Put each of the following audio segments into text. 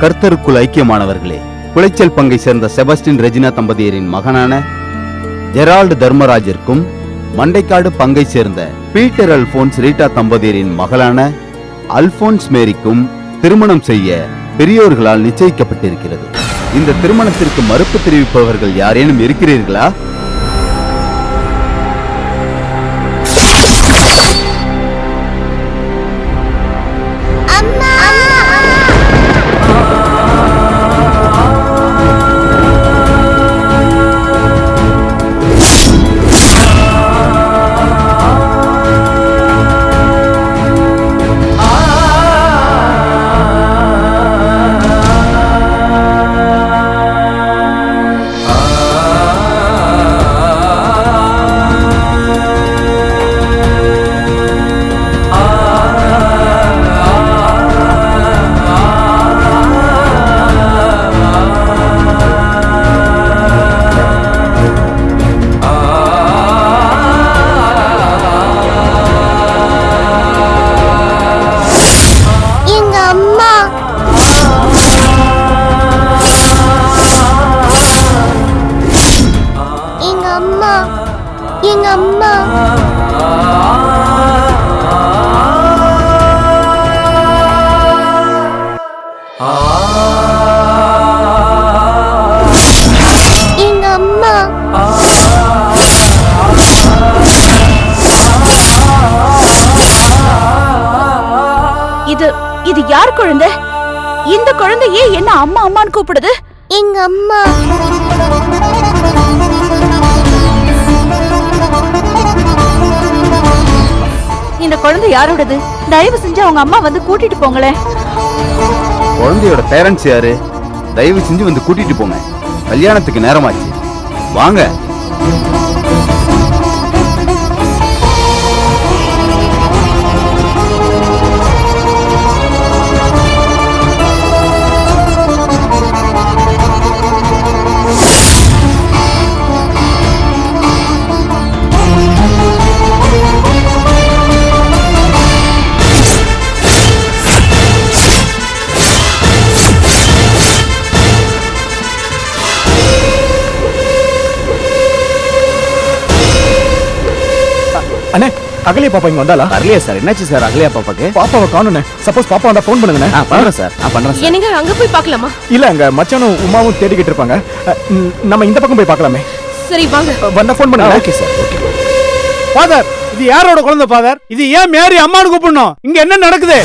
கர்த்தருக்குள் ஐக்கியமானவர்களே, குளைச்சல் பங்கை சேர்ந்த செபஸ்டின் ரெஜினா தம்பதியரின் மகனான ஜெரால்டு தர்மராஜிற்கும் மண்டைக்காடு பங்கை சேர்ந்த பீட்டர் அல்போன்ஸ் ரீட்டா தம்பதியரின் மகளான அல்போன்ஸ் மேரிக்கும் திருமணம் செய்ய பெரியோர்களால் நிச்சயிக்கப்பட்டிருக்கிறது. இந்த திருமணத்திற்கு மறுப்பு தெரிவிப்பவர்கள் யாரேனும் இருக்கிறீர்களா? இது யார் குழந்தை? இந்த குழந்தையே என்ன அம்மா அம்மான்னு கூப்பிடுது? எங்க அம்மா. இந்த குழந்தை யாரோடது? தயவு செஞ்சு அவங்க அம்மா வந்து கூட்டிட்டு போங்களேன். குழந்தையோட பேரண்ட்ஸ் யாரு? தயவு செஞ்சு வந்து கூட்டிட்டு போங்க. கல்யாணத்துக்கு நேரமாச்சு, வாங்க. அண்ணே, அகலியா பாப்பா இங்க வந்தாளா? வரலையா சார்? என்னாச்சு சார் அகலியா பாப்பாக்கு? பாப்பாவை காணுனே. சப்போஸ் பாப்பா வந்தா ஃபோன் பண்ணுங்க. பண்றேன் சார், பண்றேன் சார். என்னங்க அங்க போய் பார்க்கலாமா? இல்ல, அங்க மச்சானும் உமாவும் தேடிக்கிட்டு இருப்பாங்க. நம்ம இந்த பக்கம் போய் பார்க்கலாமே. சரி வாங்க. வந்தா ஃபோன் பண்ணுங்க. Okay sir, okay. ஃபாதர், இது யாரோட குழந்தை ஃபாதர்? இது ஏன் மேரி அம்மான்னு கூப்பிடணும்? இங்க என்ன நடக்குது?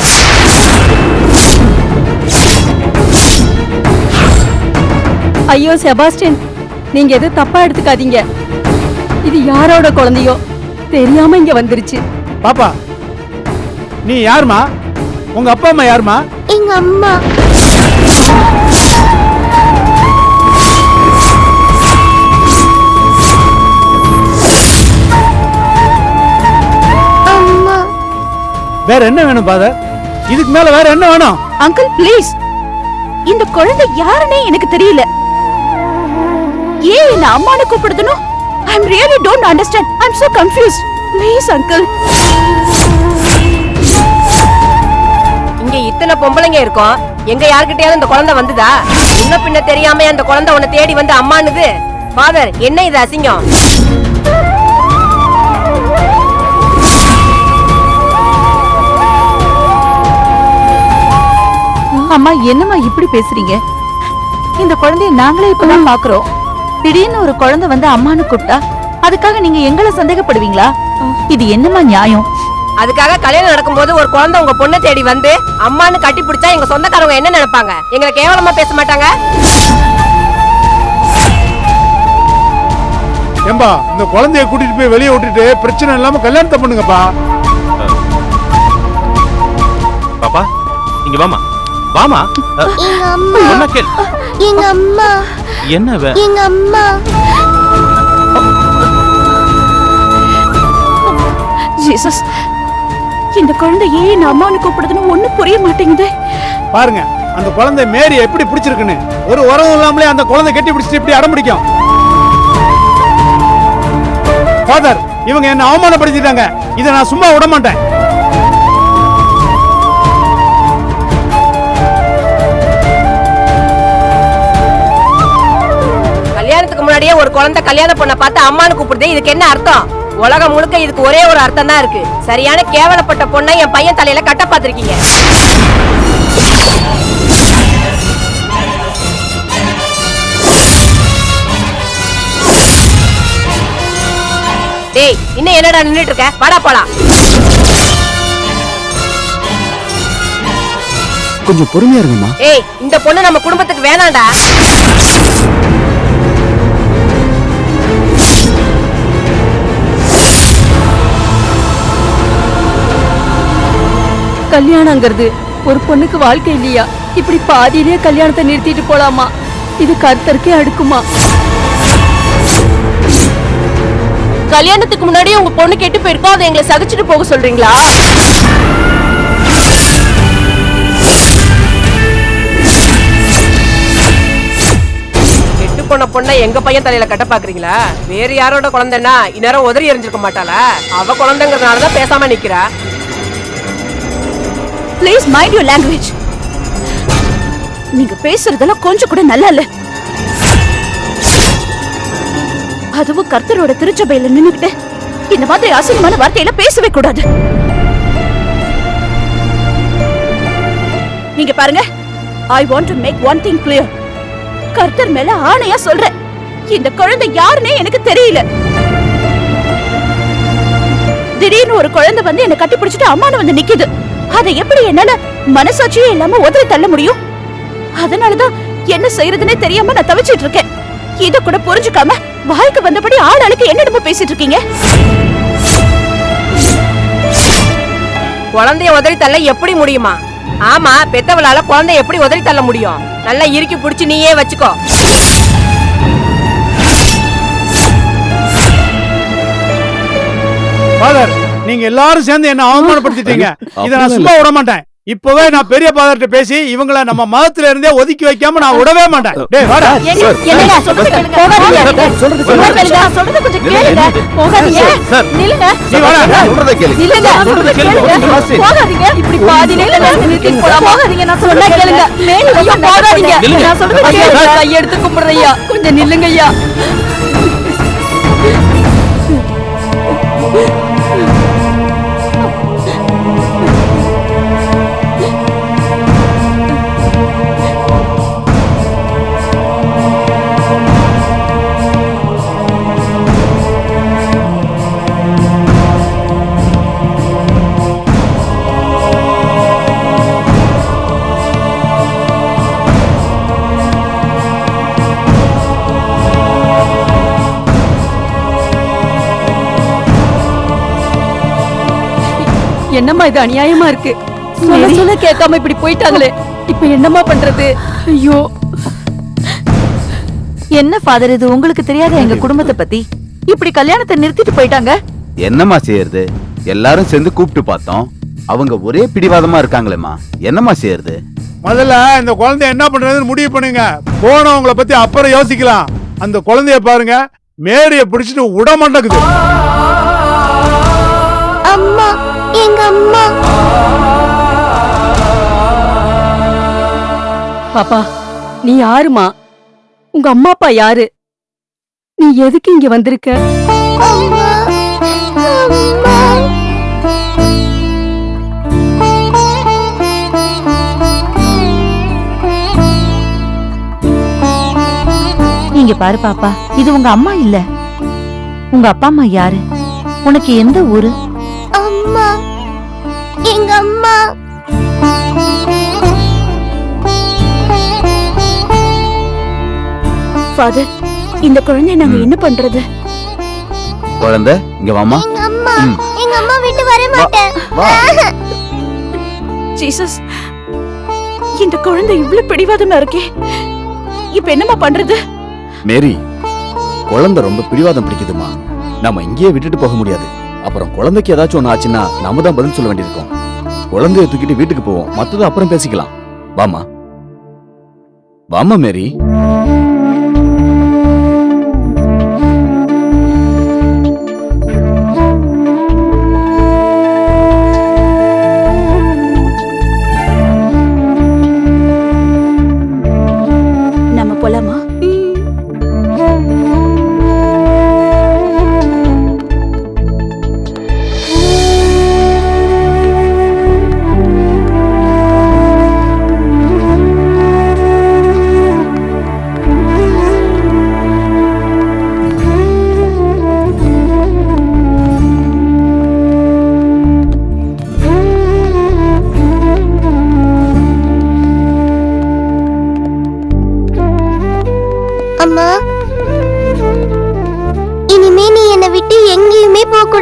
ஐயோ செபாஸ்டியன், நீங்க எது தப்பா எடுத்துக்காதீங்க. இது யாரோட குழந்தையோ தெரியாம இங்க வந்துருச்சு. பாப்பா, நீ யாருமா? உங்க அப்பா அம்மா யாருமா? எங்க அம்மா. அம்மா. வேற என்ன வேணும் ஃபாதர்? இதுக்கு மேல வேற என்ன வேணும்? அங்கிள் ப்ளீஸ், இந்த குழந்தை யாருன்னே எனக்கு தெரியல. ஏன் என்ன அம்மானு கூப்பிடுதுனோ? I really don't understand. I'm so confused. Please uncle. இங்க இத்தனை பொம்பளைங்க இருக்கோம், எங்க யார்கிட்டயாவது இந்த குழந்தை வந்துதா? முன்ன பின்ன தெரியாம அந்த குழந்தை உன்னை தேடி வந்து அம்மானுது. ஃபாதர், என்ன இது அசிங்கம்? அம்மா என்னம்மா இப்படி பேசுறீங்க? இந்த குழந்தைய நாங்களே இப்பதான் பாக்குறோம். திடீர்னு ஒரு குழந்தை வந்து அம்மானு கூப்பிட்டா அதுக்காக நீங்க எங்களை சந்தேகப்படுவீங்களா? இது என்னம்மா நியாயம்? அதுக்காக கல்யாணம் நடக்கும்போது ஒரு குழந்தை உங்க பொண்ணை தேடி வந்து அம்மானு கட்டி பிடிச்சா எங்க சொந்தக்காரங்க என்ன நினைப்பாங்க? எங்களை கேவலமா பேச மாட்டாங்க? ஏம்பா, இந்த குழந்தைய கூட்டிட்டு போய் வெளியே விட்டுட்டு பிரச்சனை இல்லாம கல்யாணத்தை பண்ணுங்கப்பா. பாப்பா, இங்க வாமா. வாமா. எங்க அம்மா. என்ன கேள்? எங்க அம்மா. என்ன? எங்க அம்மா. ஜீசஸ், இந்த குழந்தை ஏன் அம்மானு கூப்பிடுதுன்னு ஒண்ணும் புரிய மாட்டேங்குது. பாருங்க, அந்த குழந்தை மேரி எப்படி பிடிச்சிருக்குன்னு. ஒரு உறவு இல்லாமலே அந்த குழந்தை கட்டி பிடிச்சிட்டு இப்படி அடம் பிடிக்கும். ஃபாதர், இவங்க என்ன அவமானப்படுத்திட்டாங்க. இதை நான் சும்மா விட மாட்டேன். முன்னாடியே ஒரு குழந்தை கல்யாண பொண்ணை பார்த்து அம்மான்னு கூப்பிடுது, இதுக்கு என்ன அர்த்தம்? உலகம் முழுக்க இதுக்கு ஒரே ஒரு அர்த்தம் தான் இருக்கு. சரியான கேவலப்பட்ட பொண்ணை என் பையன் தலையில கட்ட பாத்திருக்கீங்க. டேய், இன்னும் என்னடா நின்னுட்டு இருக்க? வாடா போலாம். கொஞ்சம் பொறுமையா இருங்கம்மா. ஏய், இந்த பொண்ணு நம்ம குடும்பத்துக்கு வேணாம்டா. கல்யாணங்கிறது ஒரு பொண்ணுக்கு வாழ்க்கை இல்லையா? இப்படி பாதியிலே கல்யாணத்தை நிறுத்திட்டு போலாமா? இது கர்த்தருக்கே அடுக்குமா? கல்யாணத்துக்கு முன்னாடியே உங்க பொண்ணு கெட்டு போயிருக்கோம், அதை எங்களை சகிச்சுட்டு போக சொல்றீங்களா? கெட்டு போன பொண்ணை எங்க பையன் தலையில கட்ட பாக்குறீங்களா? வேற யாரோட குழந்தைன்னா இந்நேரம் உதறி எறிஞ்சிருக்க மாட்டாளா? அவ குழந்தைங்கிறதுனாலதான் பேசாம நிக்கிறா. Please mind your language. நீங்க பேசுறதெல்லாம் கொஞ்சம் கூட நல்லா இல்ல. அதுவும் கர்த்தரோட திருச்சபையில நின்னுக்கிட்டு இந்த மாதிரி அசிங்கமான வார்த்தையில பேசவே கூடாது. நீங்க பாருங்க, I want to make one thing clear. கர்த்தர் மேல ஆணையா சொல்றேன், இந்த குழந்தை யாருன்னே எனக்கு தெரியல. திடீர்னு ஒரு குழந்தை வந்து என்ன கட்டி பிடிச்சிட்டு அம்மானு வந்து நிக்குது. அதை எப்படி என்னால மனசாட்சியே இல்லாம உதறி தள்ள முடியும்? அதனாலதான் என்ன செய்யறதுன்னே தெரியாம நான் தவிச்சிட்டு இருக்கேன். இத கூட புரிஞ்சுக்காம வாய்க்கு வந்தபடி ஆளாளுக்கு என்னிடமா பேசிட்டு இருக்கீங்க. குழந்தைய உதறி தள்ள எப்படி முடியுமா? ஆமா, பெத்தவளால குழந்தைய எப்படி உதறி தள்ள முடியும்? நல்லா இறுக்கி புடிச்சு நீயே வச்சுக்கோ. ஃபாதர், நீங்க எல்லாரும் சேர்ந்து என்ன அவமானப்படுத்திட்டீங்க. இதை நான் சும்மா விட மாட்டேன். இப்பவே நான் பெரிய பாதர்கிட்ட பேசி இவங்கள நம்ம மதத்துல இருந்தே ஒதுக்கி வைக்காம நான் விடவே மாட்டேன். டேய் வாடா. என்னங்க சொல்றது கேளுங்க. போகாதீங்க. சொல்றது கொஞ்சம் கேளுங்க. போகாதீங்க. நில்லுங்க. நீ வாடா, சொல்றதை கேளு. நில்லுங்க. சொல்றது கேளுங்க. போகாதீங்க. இப்படி பாதியில நிறுத்தி போலாம். போகாதீங்க, நான் சொன்னா கேளுங்க. மேல ஐயா போகாதீங்க. நான் சொல்றது கேளுங்க. கையெடுத்து கும்பிடுறேயா, கொஞ்சம் நில்லுங்க ஐயா. என்னம்மா இது அநியாயமா இருக்கு? சொல்ல கேட்காம இப்படி போயிட்டாங்களே, இப்ப என்னம்மா பண்றது? ஐயோ, என்ன ஃபாதர் இது? உங்களுக்கு தெரியாத எங்க குடும்பத்தை பத்தி? இப்படி கல்யாணத்தை நிறுத்திட்டு போயிட்டாங்க. என்னம்மா செய்யறது? எல்லாரும் சேர்ந்து கூப்பிட்டு பார்த்தோம், அவங்க ஒரே பிடிவாதமா இருக்காங்களேம்மா. என்னம்மா செய்யறது? முதல்ல இந்த குழந்தை என்ன பண்றதுன்னு முடிவு பண்ணுங்க. போனவங்களை பத்தி அப்புறம் யோசிக்கலாம். அந்த குழந்தைய பாருங்க, மேரிய பிடிச்சிட்டு விட மாட்டேங்குது. அம்மா, எங்க அம்மா. பாப்பா, நீ யாருமா? உங்க அம்மா அப்பா யாரு? நீ எதுக்கு இங்க வந்திருக்க? அம்மா, அம்மா. இங்க பாரு பாப்பா, இது உங்க அம்மா இல்ல. உங்க அப்பா அம்மா யாரு? உனக்கு எந்த ஊரு? அம்மா, எங்க அம்மா. ஃபாதர், இந்த குழந்தைய நாங்க என்ன பண்றது? குழந்தை இங்க வாமா. எங்க அம்மா, எங்க அம்மா விட்டு வர மாட்டேன். ஜீசஸ், இந்த குழந்தை இவ்ளோ பிடிவாதமா இருக்கே, இப்ப என்னமா பண்றது? மேரி, குழந்தை ரொம்ப பிடிவாதம் பிடிக்குதுமா. நம்ம இங்கேயே விட்டுட்டு போக முடியாது. அப்புறம் குழந்தைக்கு ஏதாச்சும் ஒண்ணு ஆச்சுன்னா நாம தான் பதில் சொல்ல வேண்டியிருக்கோம். குழந்தைய தூக்கிட்டு வீட்டுக்கு போவோம், மத்தது அப்புறம் பேசிக்கலாம். வாமா, வாமா மேரி. நம்ம போலாமா?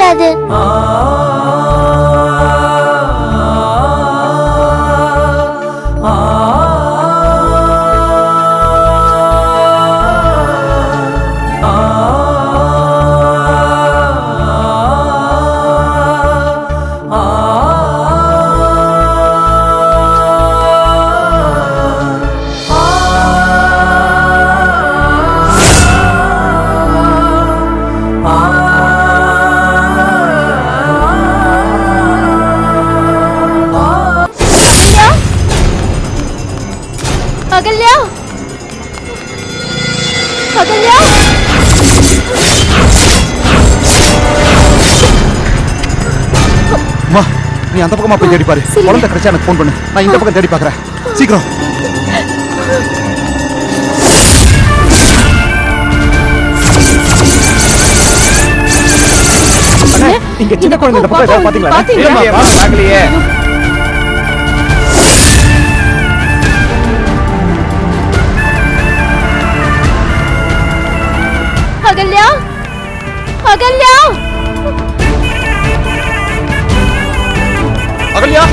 கூடாது. அகல்யா, அகல்யா, அம்மா நீ அந்த பக்கமா போய் தேடி பாரு. குழந்தை கிடைச்சா எனக்கு ஃபோன் பண்ணு. நான் இந்த பக்கம் தேடி பார்க்கறேன். சீக்கிரம். அண்ணே, இங்க சின்ன குழந்தை இந்த பக்கம் ஏதாவது பாத்தீங்களா? இல்லையே, பார்க்கலையே. அகல்யா, அகல்யா, அகல்யா,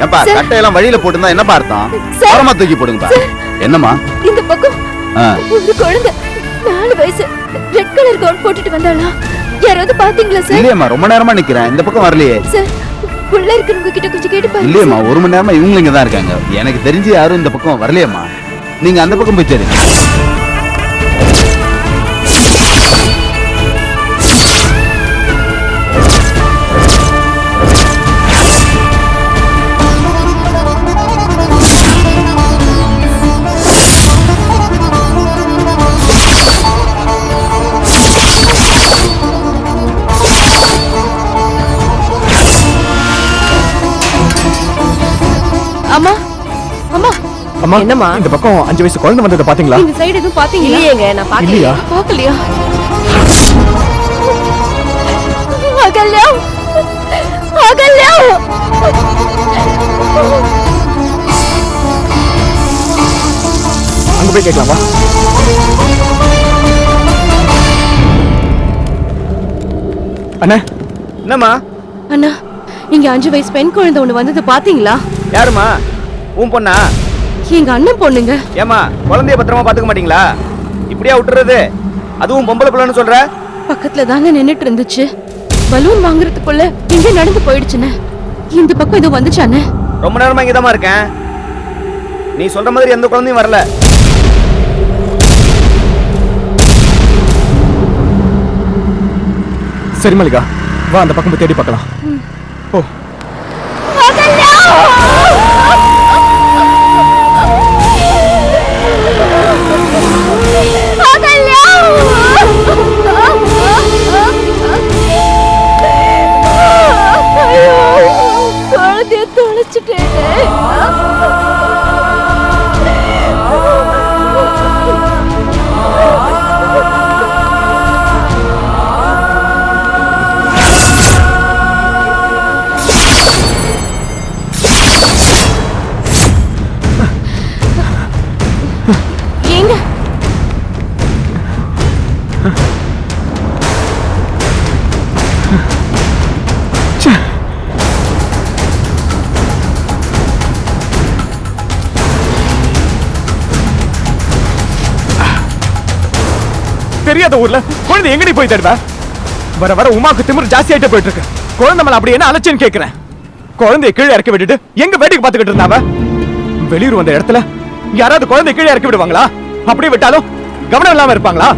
ஏப்பா கட்டையெல்லாம் வழியில போட்டுருந்தா என்னப்பா அர்த்தம்? சார். ஓரமா தூக்கி போடுங்கப்பா. என்னம்மா? இந்த பக்கம் ஆ, ஒரு குழந்தை 4 வயசு ரெட் கலர் கவுன் போட்டுட்டு வந்தாளா? யாராவது பாத்தீங்களா சார்? இல்லையம்மா, ரொம்ப நேரமா நிக்கிறேன். இந்த பக்கம் வரலையே. சார், உள்ள இருக்கிறவங்க கிட்ட கொஞ்சம் கேட்டு பாருங்க. இல்லையம்மா, 1 மணி நேரமா இவங்க இங்க தான் இருக்காங்க. எனக்கு தெரிஞ்சு யாரும் இந்த பக்கம் வரலையம்மா. நீங்க அந்த பக்கம் போய் தேடுங்க. அம்மா, அம்மா, அம்மா என்னம்மா? இந்த பக்கம் 5 வயசு குழந்தை வந்ததை பாத்தீங்களா? இந்த சைடு எதுவும் பாத்தீங்களா? இல்லையேங்க, நான் பாக்கலையா. இல்லையா? பாக்கலையா? அகல்யா, அகல்யா, அங்க போய் கேட்கலாம் வா. அண்ணே, என்னம்மா? அண்ணா, இங்க 5 வயசு பெண் குழந்தை ஒண்ணு வந்தது பாத்தீங்களா? யாருமா? உன் பொண்ணா? எங்க அண்ணன் பொண்ணுங்க. ஏமா குழந்தைய பத்திரமா பாத்துக்க மாட்டீங்களா? இப்படியா விட்டுறது? அதுவும் பொம்பளை பிள்ளைன்னு சொல்ற? பக்கத்துல தாங்க நின்னுட்டு இருந்துச்சு. பலூன் வாங்குறதுக்குள்ள இங்க நடந்து போயிடுச்சுன்னு. இந்த பக்கம் ஏதோ வந்துச்சானே. ரொம்ப நேரமா இங்கதாம்மா இருக்கேன். நீ சொல்ற மாதிரி எந்த குழந்தையும் வரல. சரி மல்லிகா, வா அந்த பக்கம் போய் தேடி பார்க்கலாம். ஓ குழந்தைய தொலைச்சிட்டேன். ஏங்க, தெரியாத ஊர்ல குழந்தை எங்கடி போய் தேடுவ? வர வர உமாக்கு திமிரு ஜாஸ்தி ஆயிட்டே போயிட்டு இருக்கு. குழந்தை மேல அப்படி என்ன அலட்சியம் கேக்குறேன்? குழந்தைய கீழே இறக்கி விட்டுட்டு எங்க வேடிக்கை பார்த்துக்கிட்டு இருந்தாவ? வெளியூர் வந்த இடத்துல யாராவது குழந்தை கீழே இறக்கி விடுவாங்களா? அப்படி விட்டாலும் கவனம் இல்லாம இருப்பாங்களா?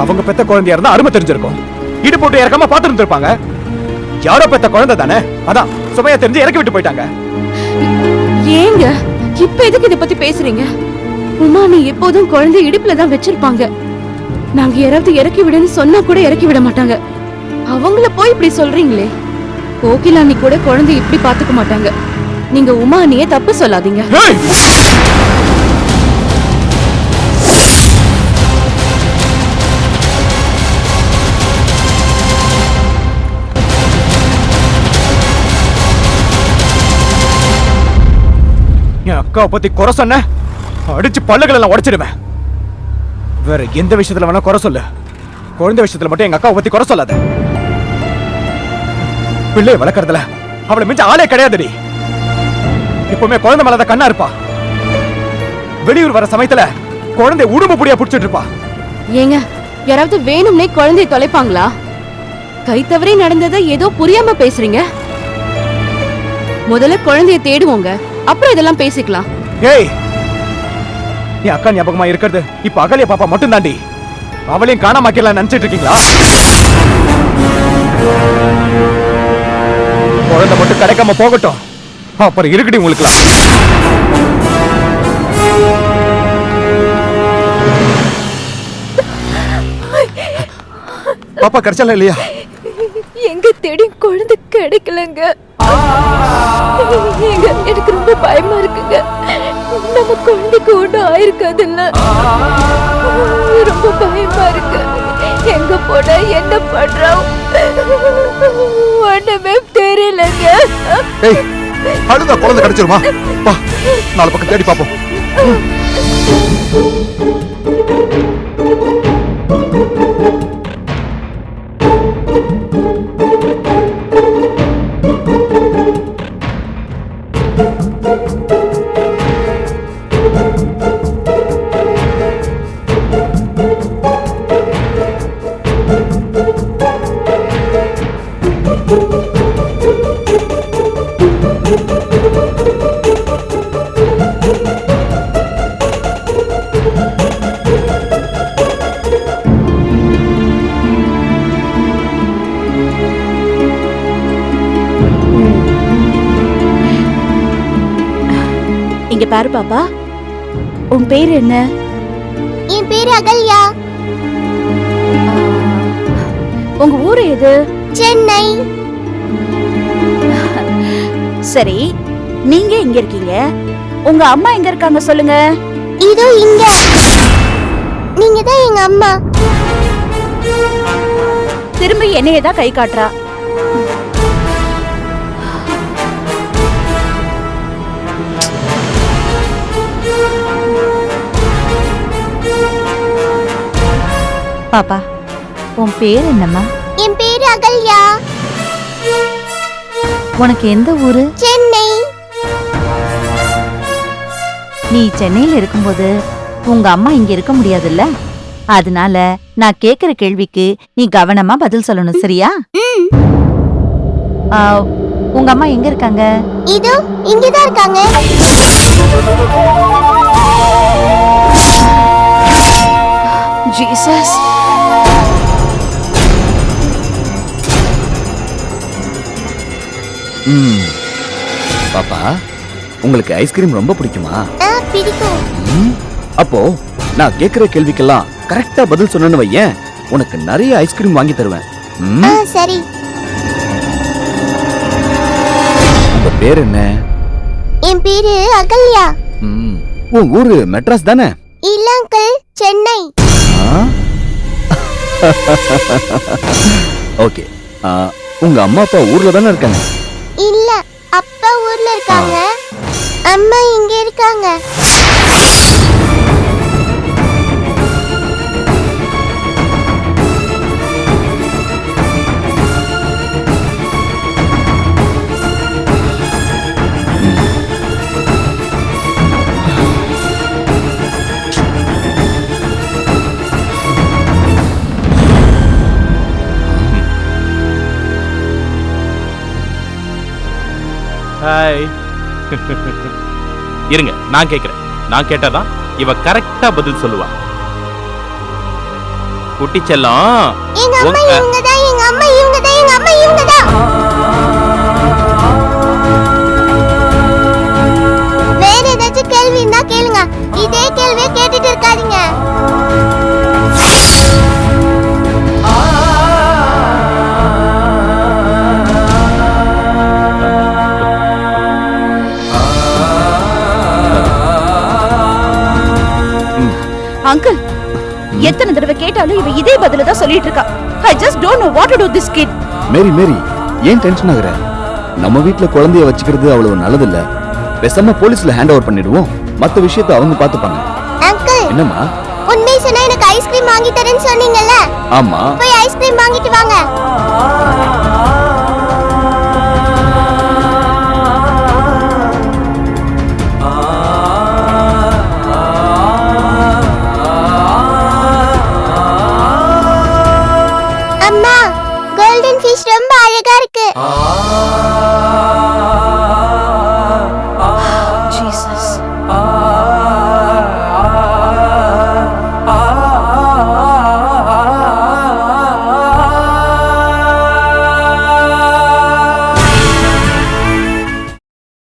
அவங்க பெத்த குழந்தையா இருந்தா அருமை தெரிஞ்சிருக்கும். இடு போட்டு இறக்காம பார்த்து இருந்திருப்பாங்க. யாரோ பெத்த குழந்தை தானே, அதான் சுமையா தெரிஞ்சு இறக்கி விட்டு போயிட்டாங்க. ஏங்க இப்ப எதுக்கு இத பத்தி பேசுறீங்க? உமா நீ எப்போதும் குழந்தை இடுப்புல தான் வச்சிருப்பாங்க. நாங்க யாராவது இறக்கி விடுன்னு சொன்னா கூட இறக்கி விட மாட்டாங்க. அவங்கள போய் இப்படி சொல்றீங்களே. கோகிலா நீ கூட குழந்தை இப்படி பாத்துக்க மாட்டாங்க. நீங்க உமா அண்ணியே தப்பு சொல்லாதீங்க. ஏய்! என் அக்காவை பத்தி குறை சொன்ன அடிச்சு பல்லுகள் எல்லாம் உடைச்சிடுவேன். வேற எந்த விஷயத்துல வேணா குறை சொல்லு, குழந்தை விஷயத்துல மட்டும் எங்க அக்காவை பத்தி குறை சொல்லாத. பிள்ளைய வளர்க்கறதுல அவளை மிஞ்ச ஆளே கிடையாதுடி. எப்பவுமே குழந்தை மேலதான் கண்ணா இருப்பா. வெளியூர் வர சமயத்துல குழந்தை உடும்பு புடியா புடிச்சிட்டு இருப்பா. ஏங்க யாராவது வேணும்னே குழந்தைய தொலைப்பாங்களா? கை தவறி நடந்ததை ஏதோ புரியாம பேசுறீங்க. முதல்ல குழந்தைய தேடுவோங்க, அப்புறம் இதெல்லாம் பேசிக்கலாம். ஏய், நீ அக்கா ஞாபகமா இருக்கிறது இப்ப அகலிய பாப்பா மட்டும் தாண்டி. அவளையும் காணாமாக்கலாம் நினைச்சிட்டு இருக்கீங்களா? குழந்தை மட்டும் கிடைக்காம போகட்டும், அப்புறம் இருக்குடி உங்களுக்குலாம். பாப்பா கிடைச்சல இல்லையா? எங்க தேடி குழந்தை கிடைக்கலங்க. எனக்கு ரொம்ப பயமா இருக்குங்க. நம்ம குழந்தைக்கு ஒன்றும் ஆயிருக்காதுல்ல. ரொம்ப பயமா இருக்கு. எங்க போன என்ன பண்றோம் ஒண்ணுமே தெரியலங்க. ஏய், அழுதா குழந்தை கிடைச்சிருமா? வா, நாலு பக்கம் தேடி பாப்போம். இங்க பாரு பாப்பா, உன் பேர் என்ன? என் பேரு அகல்யா. உங்க ஊரு எது? சென்னை. சரி, நீங்க எங்க இருக்கீங்க? உங்க அம்மா எங்க இருக்காங்க சொல்லுங்க. இதோ இங்க. நீங்க தான் எங்க அம்மா. திரும்பி என்னையே தான் கை காட்டுறா. பாப்பா, உன் பேர் என்னம்மா? என் பேரு அகல்யா. உனக்கு எந்த ஊரு? சென்னை. நீ சென்னையில இருக்கும்போது உங்க அம்மா இங்க இருக்க முடியாதுல்ல, அதனால நான் கேக்குற கேள்விக்கு நீ கவனமா பதில் சொல்லணும், சரியா? உங்க அம்மா எங்க இருக்காங்க? இதோ இங்கதான் இருக்காங்க. ஜீசஸ். பாப்பா, உங்களுக்கு ஐஸ்கிரீம் ரொம்ப பிடிக்குமா? பிடிக்கும். அப்போ நான் கேக்குற கேள்விக்கெல்லாம் கரெக்டா பதில் சொன்னேன்னு வையேன், உனக்கு நிறைய ஐஸ்கிரீம் வாங்கி தருவேன். சரி. உங்க பேர் என்ன? என் பேரு அகல்யா. உன் ஊரு மெட்ராஸ் தானே? இல்ல அங்கிள், சென்னை. ஓகே. உங்க அம்மா அப்பா ஊர்ல தானே இருக்காங்க? இல்ல, அப்பா ஊர்ல இருக்காங்க, அம்மா இங்க இருக்காங்க. ஹாய். இருங்க, நான் கேக்குறேன். நான் கேட்டாதான் இவ கரெக்டா பதில் சொல்லுவா. குட்டி செல்லம், எங்க அம்மா இவங்க தான், எங்க அம்மா இவங்க தான், எங்க அம்மா இவங்க தான். வேற ஏதாச்சும் கேள்வி இருந்தா கேளுங்க, இதே கேள்வியை கேட்டுட்டு இருக்காதீங்க. அங்கிள், எத்தனை தடவை கேட்டாலும் இவ இதே பதில தான் சொல்லிட்டு இருக்கா. I just don't know what to do this kid. மேரி மேரி, ஏன் டென்ஷன் ஆகுற? நம்ம வீட்ல குழந்தைய வச்சுக்கிறது அவ்வளவு நல்லதில்ல. பேசாம போலீஸ்ல ஹேண்ட் ஓவர் பண்ணிடுவோம், மத்த விஷயத்தை அவங்க பாத்துப்பாங்க. அங்கிள், என்னம்மா? உண்மையை சொன்னா எனக்கு ஐஸ்கிரீம் வாங்கி தரேன்னு சொன்னீங்கல்ல, ஆமா. போய் ஐஸ்கிரீம் வாங்கிட்டு வாங்க. அம்மா, கோல்டன் ஃபிஷ் ரொம்ப அழகா இருக்கு.